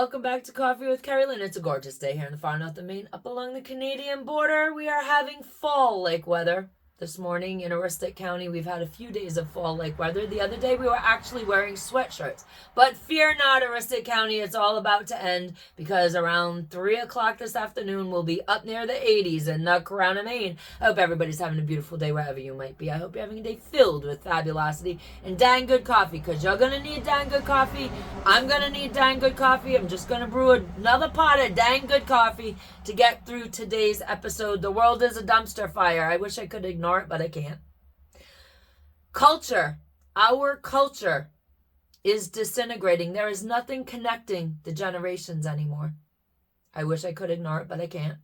welcome back to Coffee with Kerri-Lynn. It's a gorgeous day here in the far north of Maine, up along the Canadian border. We are having fall-like weather this morning in Aroostook County. We've had a few days of fall-like weather. The other day we were actually wearing sweatshirts. But fear not, Aroostook County, it's all about to end, because around 3 o'clock this afternoon we'll be up near the 80s in the Crown of Maine. I hope everybody's having a beautiful day wherever you might be. I hope you're having a day filled with fabulosity and dang good coffee, because you're going to need dang good coffee. I'm going to need dang good coffee. I'm just going to brew another pot of dang good coffee to get through today's episode. The world is a dumpster fire. I wish I could ignore it, but I can't. Culture, our culture is disintegrating. There is nothing connecting the generations anymore. I wish I could ignore it, but I can't.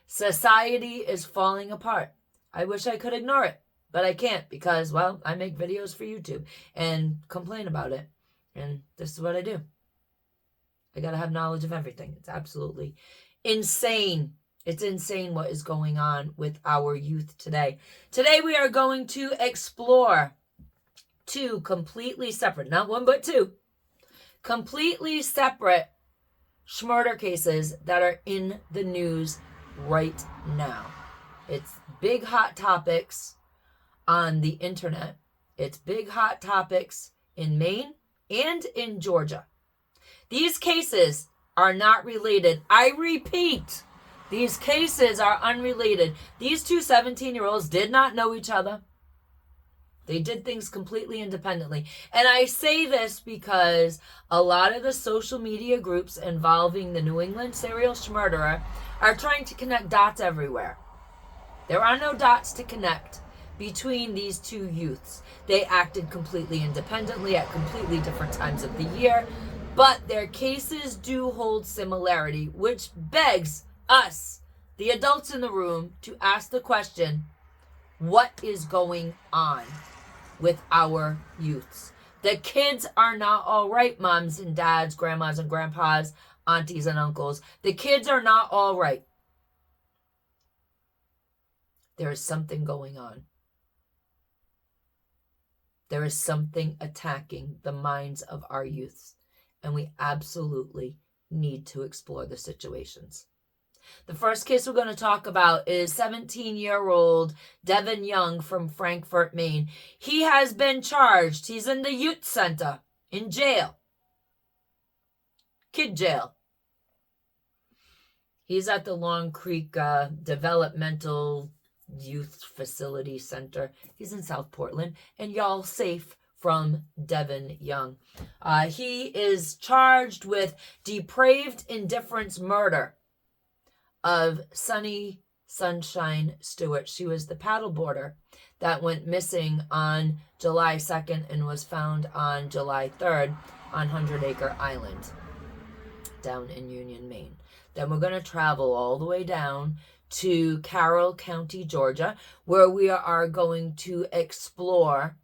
Society is falling apart. I wish I could ignore it, but I can't, because, well, I make videos for YouTube and complain about it. And this is what I do. I got to have knowledge of everything. It's absolutely insane. It's insane what is going on with our youth today. Today we are going to explore two completely separate, not one but two, completely separate murder cases that are in the news right now. It's big hot topics on the internet. It's big hot topics in Maine and in Georgia. These cases are not related. I repeat, these cases are unrelated. These two 17-year-olds did not know each other. They did things completely independently. And I say this because a lot of the social media groups involving the New England serial murderer are trying to connect dots everywhere. There are no dots to connect between these two youths. They acted completely independently at completely different times of the year, but their cases do hold similarity, which begs us, the adults in the room, to ask the question, what is going on with our youths? The kids are not all right, moms and dads, grandmas and grandpas, aunties and uncles. The kids are not all right. There is something going on. There is something attacking the minds of our youths, and we absolutely need to explore the situations. The first case we're going to talk about is 17-year-old Deven Young from Frankfort, Maine. He has been charged. He's in the youth center, in jail. Kid jail. He's at the Long Creek Developmental Youth Facility Center. He's in South Portland, and y'all safe from Deven Young. He is charged with depraved indifference murder of Sunshine Stewart. She was the paddleboarder that went missing on July 2nd and was found on July 3rd on 100 Acre Island down in Union, Maine. Then we're going to travel all the way down to Carroll County, Georgia, where we are going to explore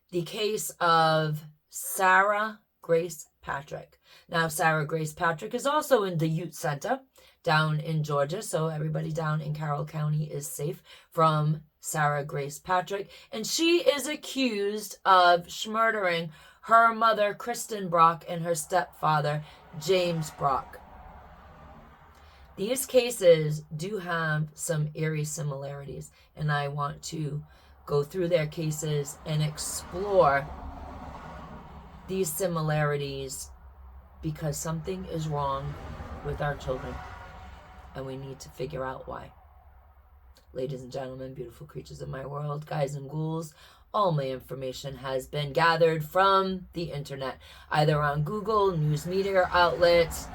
the case of Sarah Grace Patrick. Now, Sarah Grace Patrick is also in the youth center down in Georgia, so everybody down in Carroll County is safe from Sarah Grace Patrick. And she is accused of murdering her mother, Kristen Brock, and her stepfather, James Brock. These cases do have some eerie similarities, and I want to go through their cases and explore these similarities, because something is wrong with our children, and we need to figure out why. Ladies and gentlemen, beautiful creatures of my world, guys and ghouls, all my information has been gathered from the internet, either on Google, news media outlets,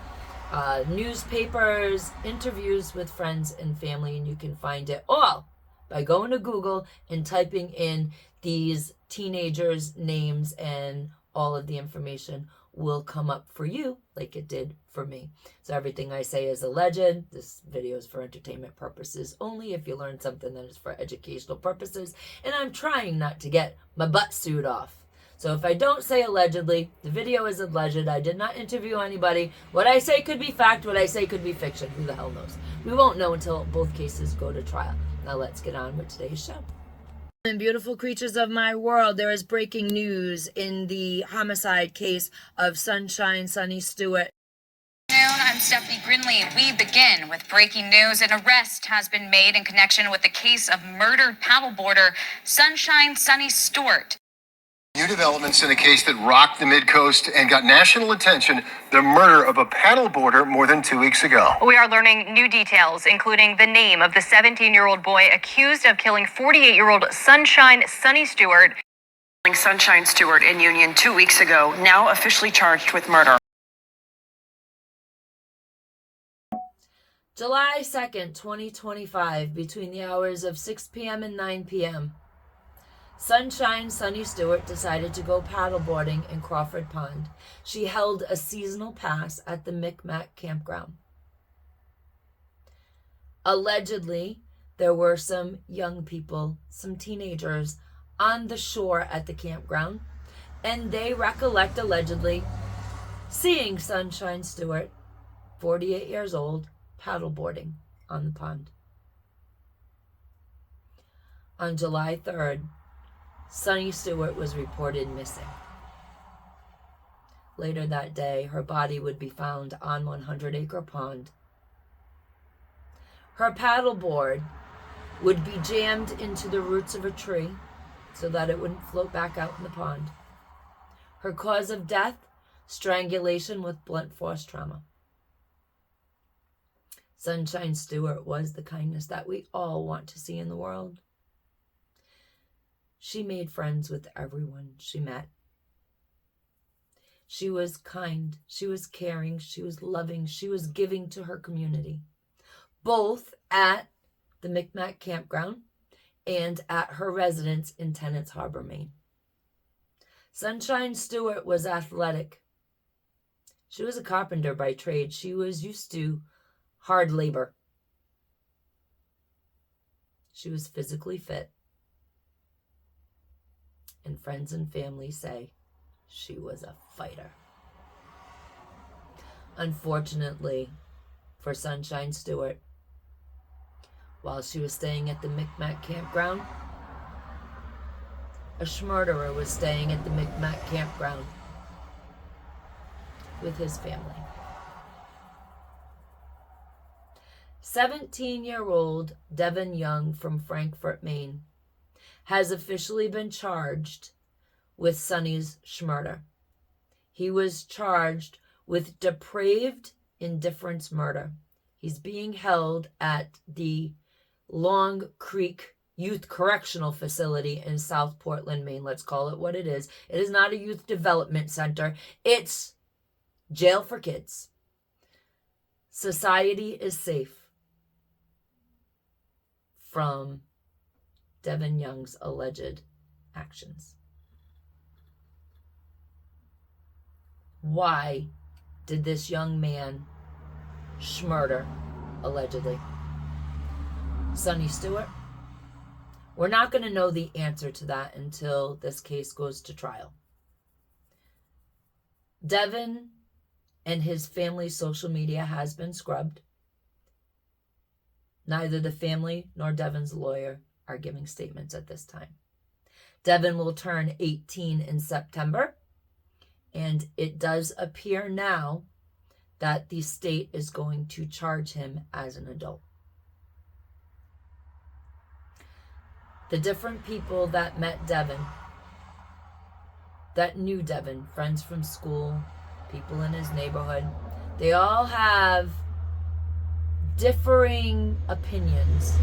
newspapers, interviews with friends and family, and you can find it all by going to Google and typing in these teenagers' names, and all of the information will come up for you like it did for me. So everything I say is alleged. This video is for entertainment purposes only. If you learn something, that is for educational purposes, and I'm trying not to get my butt sued off. So if I don't say allegedly, the video is alleged. I did not interview anybody. What I say could be fact. What I say could be fiction. Who the hell knows? We won't know until both cases go to trial. Now let's get on with today's show. And beautiful creatures of my world, there is breaking news in the homicide case of Sunny Stewart. Stephanie Grinley. We begin with breaking news. An arrest has been made in connection with the case of murdered paddleboarder Sunshine Sunny Stewart. New developments in a case that rocked the Mid-Coast and got national attention, the murder of a paddleboarder more than 2 weeks ago. We are learning new details, including the name of the 17-year-old boy accused of killing 48-year-old Sunshine Sunny Stewart. Sunshine Stewart in Union 2 weeks ago, now officially charged with murder. July 2nd, 2025, between the hours of 6 p.m. and 9 p.m., Sunshine Sunny Stewart decided to go paddleboarding in Crawford Pond. She held a seasonal pass at the Micmac campground. Allegedly, there were some young people, some teenagers, on the shore at the campground, and they recollect allegedly seeing Sunshine Stewart, 48 years old, paddleboarding on the pond. On July 3rd, Sunny Stewart was reported missing. Later that day, her body would be found on 100 Acre Pond. Her paddleboard would be jammed into the roots of a tree so that it wouldn't float back out in the pond. Her cause of death, strangulation with blunt force trauma. Sunshine Stewart was the kindness that we all want to see in the world. She made friends with everyone she met. She was kind, she was caring, she was loving, she was giving to her community, both at the Micmac campground and at her residence in Tennants Harbor, Maine. Sunshine Stewart was athletic. She was a carpenter by trade. She was used to hard labor. She was physically fit. And friends and family say she was a fighter. Unfortunately for Sunshine Stewart, while she was staying at the Micmac campground, a schmurderer was staying at the Micmac campground with his family. 17-year-old Deven Young from Frankfort, Maine, has officially been charged with Sunny's murder. He was charged with depraved indifference murder. He's being held at the Long Creek Youth Correctional Facility in South Portland, Maine. Let's call it what it is. It is not a youth development center. It's jail for kids. Society is safe from Deven Young's alleged actions. Why did this young man murder, allegedly, Sunny Stewart? We're not going to know the answer to that until this case goes to trial. Deven and his family's social media has been scrubbed. Neither the family nor Deven's lawyer are giving statements at this time. Deven will turn 18 in September, and it does appear now that the state is going to charge him as an adult. The different people that met Deven, that knew Deven, friends from school, people in his neighborhood, they all have differing opinions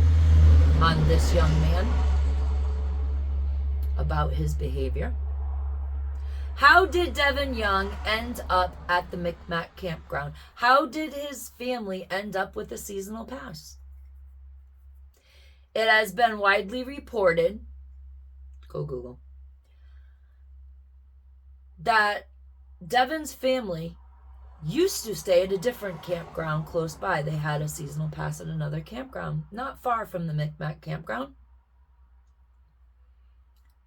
on this young man about his behavior. How did Deven Young end up at the Micmac campground? How did his family end up with a seasonal pass? It has been widely reported, go Google, that Deven's family used to stay at a different campground close by. They had a seasonal pass at another campground not far from the Micmac campground.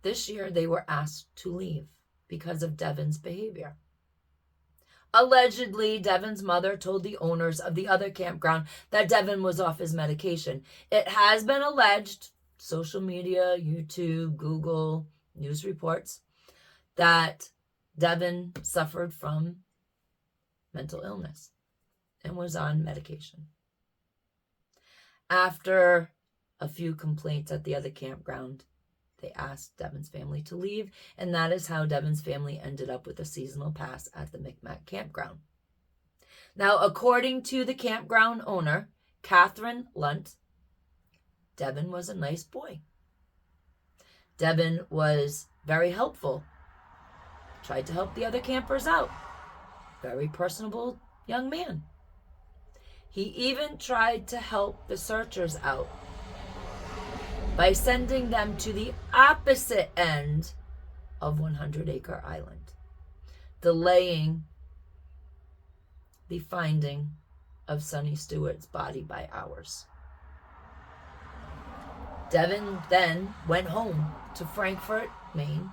This year they were asked to leave because of Deven's behavior. Allegedly, Deven's mother told the owners of the other campground that Deven was off his medication. It has been alleged, social media, YouTube, Google, news reports, that Deven suffered from mental illness. and was on medication. After a few complaints at the other campground, they asked Deven's family to leave, and that is how Deven's family ended up with a seasonal pass at the Micmac campground. Now, according to the campground owner, Catherine Lunt, Deven was a nice boy. Deven was very helpful, tried to help the other campers out. Very personable young man. He even tried to help the searchers out by sending them to the opposite end of 100 Acre Island, delaying the finding of Sonny Stewart's body by hours. Deven then went home to Frankfort, Maine,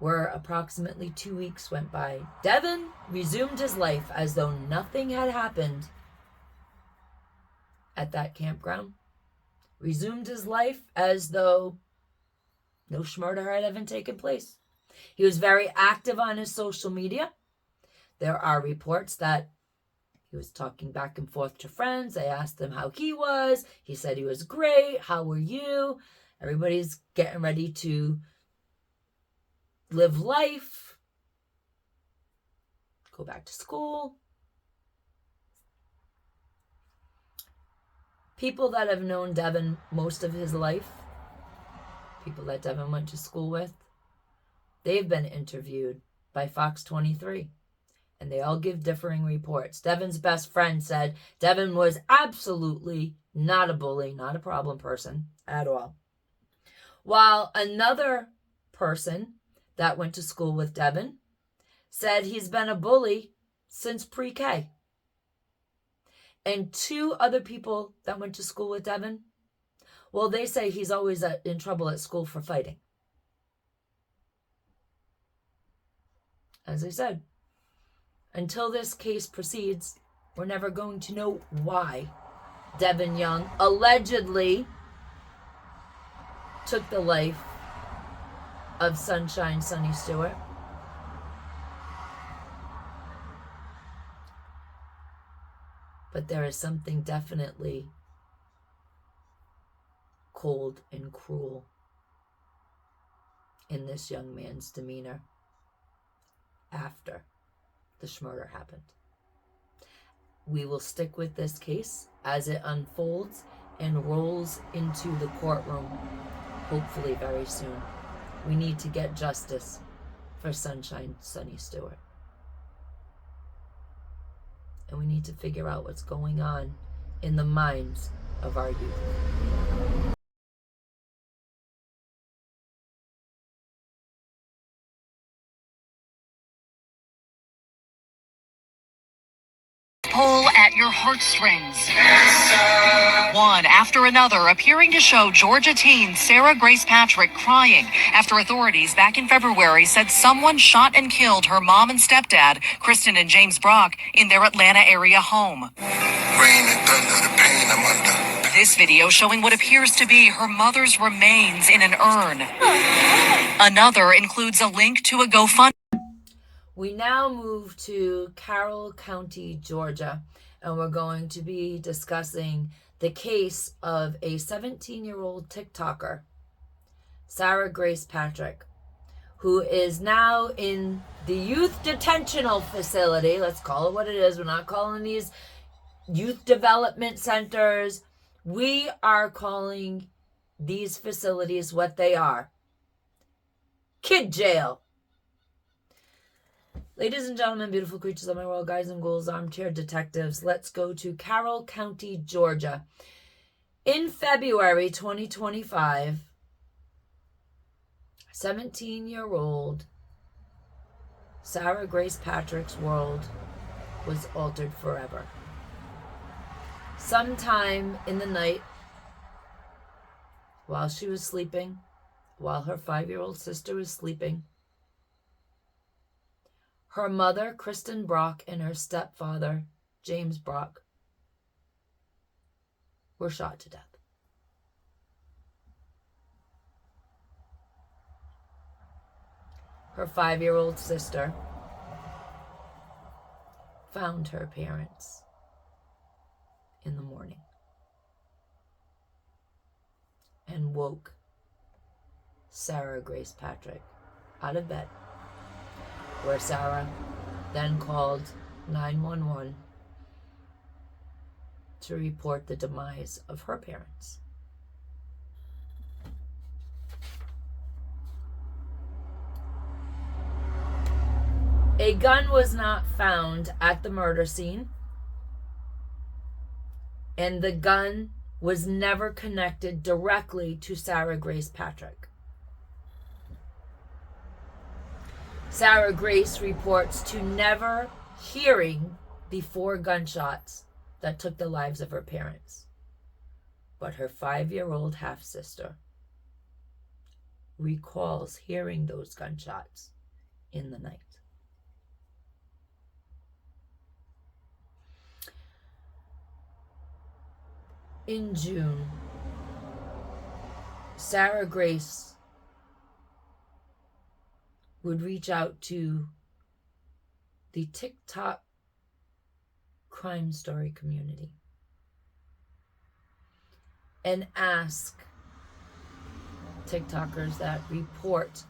where approximately 2 weeks went by. Deven resumed his life as though nothing had happened at that campground. Resumed his life as though no murder had even taken place. He was very active on his social media. There are reports that he was talking back and forth to friends. They asked him how he was. He said he was great. How were you? Everybody's getting ready to live life, go back to school. People that have known Deven most of his life, people that Deven went to school with, they've been interviewed by Fox 23, and they all give differing reports. Deven's best friend said Deven was absolutely not a bully, not a problem person at all. While another person that went to school with Deven said he's been a bully since pre-K. And two other people that went to school with Deven, well, they say he's always in trouble at school for fighting. As I said, until this case proceeds, we're never going to know why Deven Young allegedly took the life of Sunshine Sonny Stewart. But there is something definitely cold and cruel in this young man's demeanor after the murder happened. We will stick with this case as it unfolds and rolls into the courtroom, hopefully very soon. We need to get justice for Sunshine Sonny Stewart. And we need to figure out what's going on in the minds of our youth. Pull at your heartstrings. One after another appearing to show Georgia teen Sarah Grace Patrick crying after authorities back in February said someone shot and killed her mom and stepdad, Kristen and James Brock, in their Atlanta area home. Rain and thunder, the pain I'm under. This video showing what appears to be her mother's remains in an urn. Another includes a link to a GoFundMe. We now move to Carroll County, Georgia, and we're going to be discussing the case of a 17-year-old TikToker, Sarah Grace Patrick, who is now in the youth detentional facility. Let's call it what it is. We're not calling these youth development centers. We are calling these facilities what they are: kid jail. Ladies and gentlemen, beautiful creatures of my world, guys and ghouls, armchair detectives, let's go to Carroll County, Georgia. In February 2025, 17-year-old Sarah Grace Patrick's world was altered forever. Sometime in the night, while she was sleeping, while her 5-year-old sister was sleeping, her mother, Kristen Brock, and her stepfather, James Brock, were shot to death. Her 5-year-old sister found her parents in the morning and woke Sarah Grace Patrick out of bed, where Sarah then called 911 to report the demise of her parents. A gun was not found at the murder scene, and the gun was never connected directly to Sarah Grace Patrick. Sarah Grace reports to never hearing the 4 gunshots that took the lives of her parents, but her 5-year-old half-sister recalls hearing those gunshots in the night. In June, Sarah Grace would reach out to the TikTok crime story community and ask TikTokers that report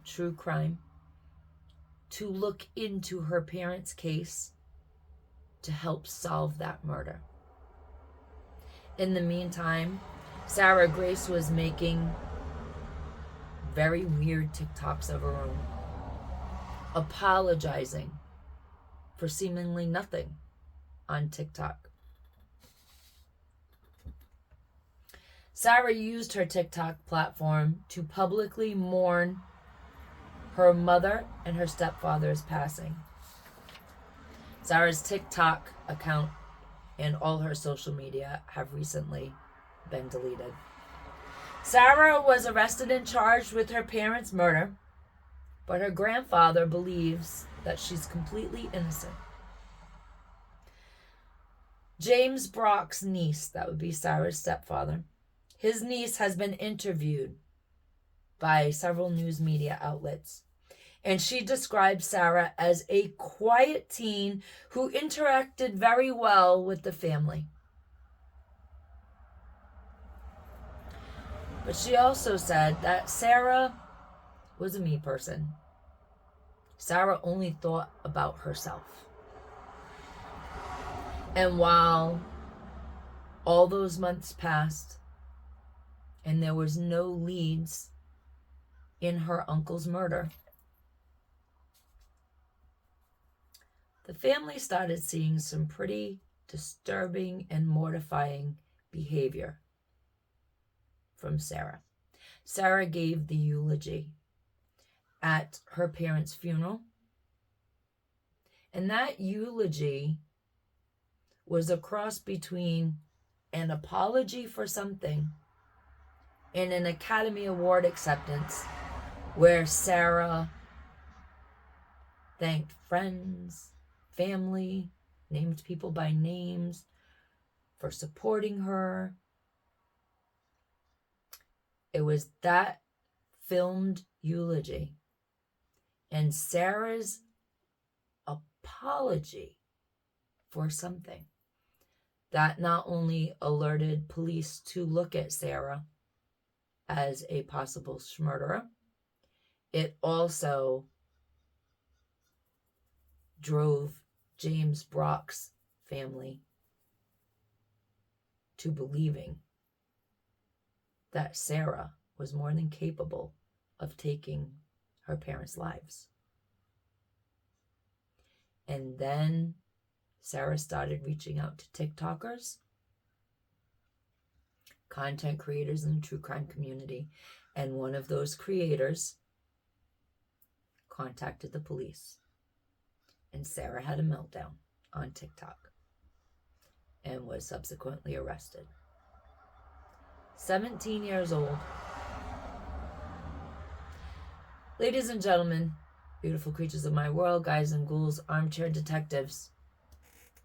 true crime to look into her parents' case to help solve that murder. In the meantime, Sarah Grace was making very weird TikToks of her own, apologizing for seemingly nothing on TikTok. Sarah used her TikTok platform to publicly mourn her mother and her stepfather's passing. Sarah's TikTok account and all her social media have recently been deleted. Sarah was arrested and charged with her parents' murder, but her grandfather believes that she's completely innocent. James Brock's niece, that would be Sarah's stepfather, his niece has been interviewed by several news media outlets, and she described Sarah as a quiet teen who interacted very well with the family. But she also said that Sarah was a me person. Sarah only thought about herself. And while all those months passed and there was no leads in her uncle's murder, the family started seeing some pretty disturbing and mortifying behavior from Sarah. Sarah gave the eulogy at her parents' funeral, and that eulogy was a cross between an apology for something and an Academy Award acceptance, where Sarah thanked friends, family, named people by names for supporting her. It was that filmed eulogy and Sarah's apology for something that not only alerted police to look at Sarah as a possible murderer, it also drove James Brock's family to believing that Sarah was more than capable of taking her parents' lives. And then Sarah started reaching out to TikTokers, content creators in the true crime community, and one of those creators contacted the police. And Sarah had a meltdown on TikTok and was subsequently arrested. 17 years old. Ladies and gentlemen, beautiful creatures of my world, guys and ghouls, armchair detectives.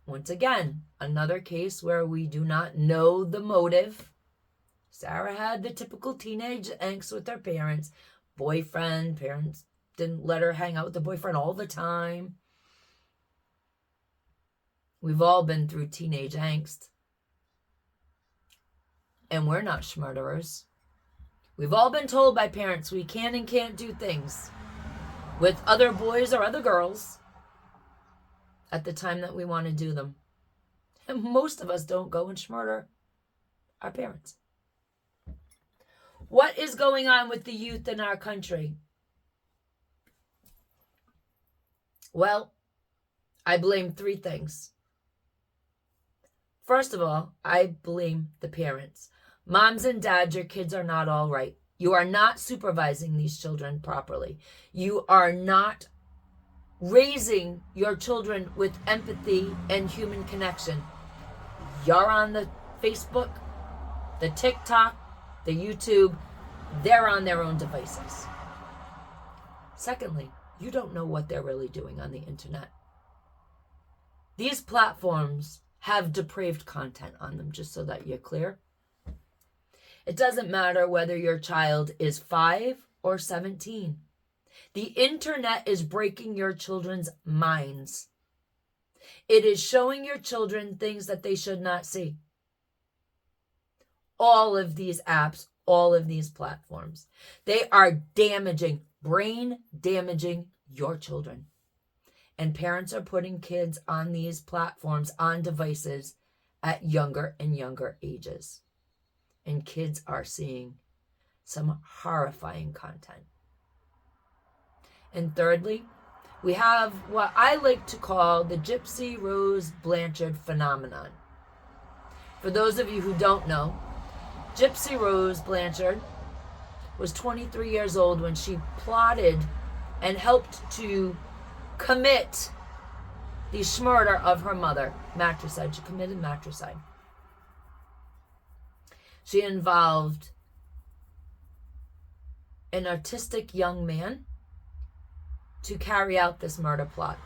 Once again, another case where we do not know the motive. Sarah had the typical teenage angst with her parents. Boyfriend, parents didn't let her hang out with the boyfriend all the time. We've all been through teenage angst. And we're not schmurderers. We've all been told by parents we can and can't do things with other boys or other girls at the time that we want to do them. And most of us don't go and schmurder our parents. What is going on with the youth in our country? Well, I blame three things. First of all, I blame the parents. Moms and dads, your kids are not all right. You are not supervising these children properly. You are not raising your children with empathy and human connection. You're on the Facebook, the TikTok, the YouTube. They're on their own devices. Secondly, you don't know what they're really doing on the internet. These platforms have depraved content on them, just so that you're clear. It doesn't matter whether your child is 5 or 17. The internet is breaking your children's minds. It is showing your children things that they should not see. All of these apps, all of these platforms, they are brain damaging your children. And parents are putting kids on these platforms, on devices at younger and younger ages. And kids are seeing some horrifying content. And thirdly, we have what I like to call the Gypsy Rose Blanchard phenomenon. For those of you who don't know, Gypsy Rose Blanchard was 23 years old when she plotted and helped to commit the murder of her mother, matricide. She committed matricide. She involved an artistic young man to carry out this murder plot.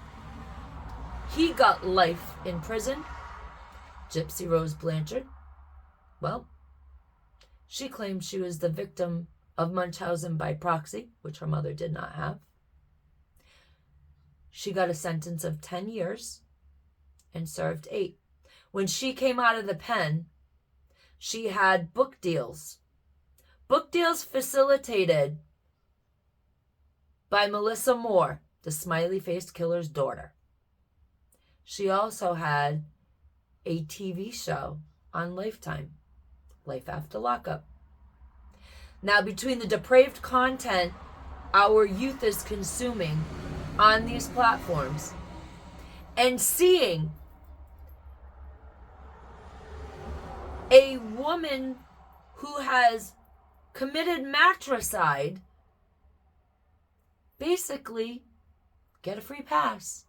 He got life in prison. Gypsy Rose Blanchard, well, she claimed she was the victim of Munchausen by proxy, which her mother did not have. She got a sentence of 10 years and served 8. When she came out of the pen, she had book deals. Book deals facilitated by Melissa Moore, the smiley-faced killer's daughter. She also had a TV show on Lifetime, Life After Lockup. Now, between the depraved content our youth is consuming on these platforms and seeing a woman who has committed matricide basically get a free pass.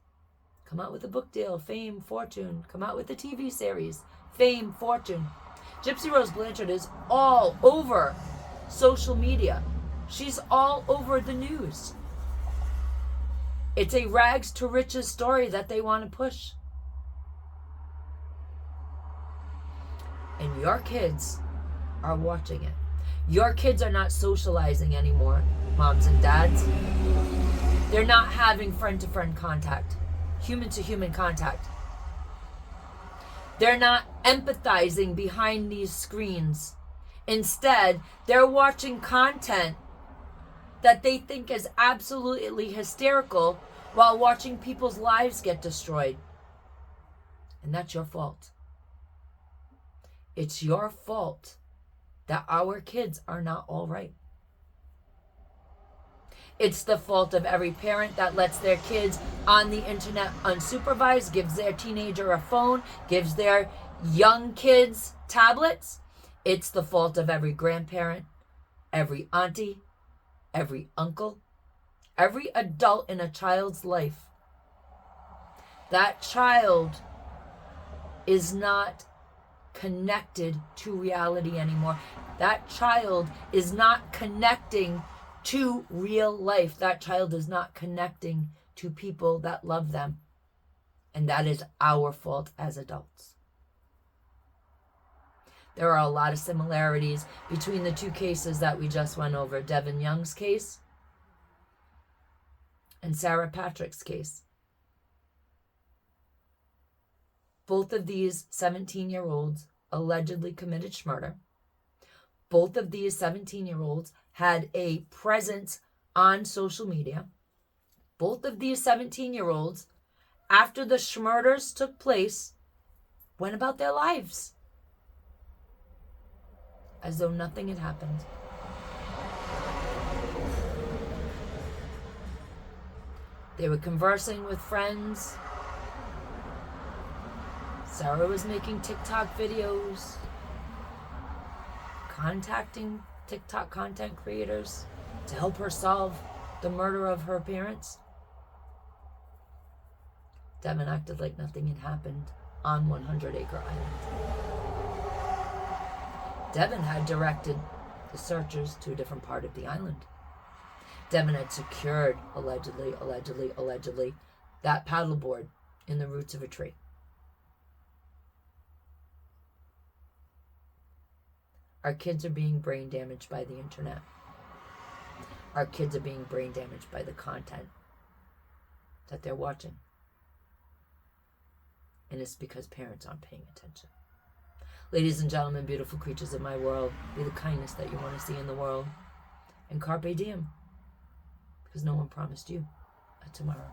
Come out with a book deal, fame, fortune. Come out with a TV series, fame, fortune. Gypsy Rose Blanchard is all over social media. She's all over the news. It's a rags to riches story that they want to push. And your kids are watching it. Your kids are not socializing anymore, moms and dads. They're not having friend-to-friend contact, human-to-human contact. They're not empathizing behind these screens. Instead, they're watching content that they think is absolutely hysterical while watching people's lives get destroyed. And that's your fault. It's your fault that our kids are not all right. It's the fault of every parent that lets their kids on the internet unsupervised, gives their teenager a phone, gives their young kids tablets. It's the fault of every grandparent, every auntie, every uncle, every adult in a child's life. That child is not connected to reality anymore. That child is not connecting to real life. That child is not connecting to people that love them. And that is our fault as adults. There are a lot of similarities between the two cases that we just went over, Deven Young's case and Sarah Patrick's case. Both of these 17-year-olds allegedly committed murder. Both of these 17-year-olds had a presence on social media. Both of these 17-year-olds, after the murders took place, went about their lives as though nothing had happened. They were conversing with friends. Sarah was making TikTok videos, contacting TikTok content creators to help her solve the murder of her parents. Deven acted like nothing had happened on 100 Acre Island. Deven had directed the searchers to a different part of the island. Deven had secured, allegedly, that paddleboard in the roots of a tree. Our kids are being brain damaged by the internet. Our kids are being brain damaged by the content that they're watching. And it's because parents aren't paying attention. Ladies and gentlemen, beautiful creatures of my world, be the kindness that you want to see in the world. And carpe diem, because no one promised you a tomorrow.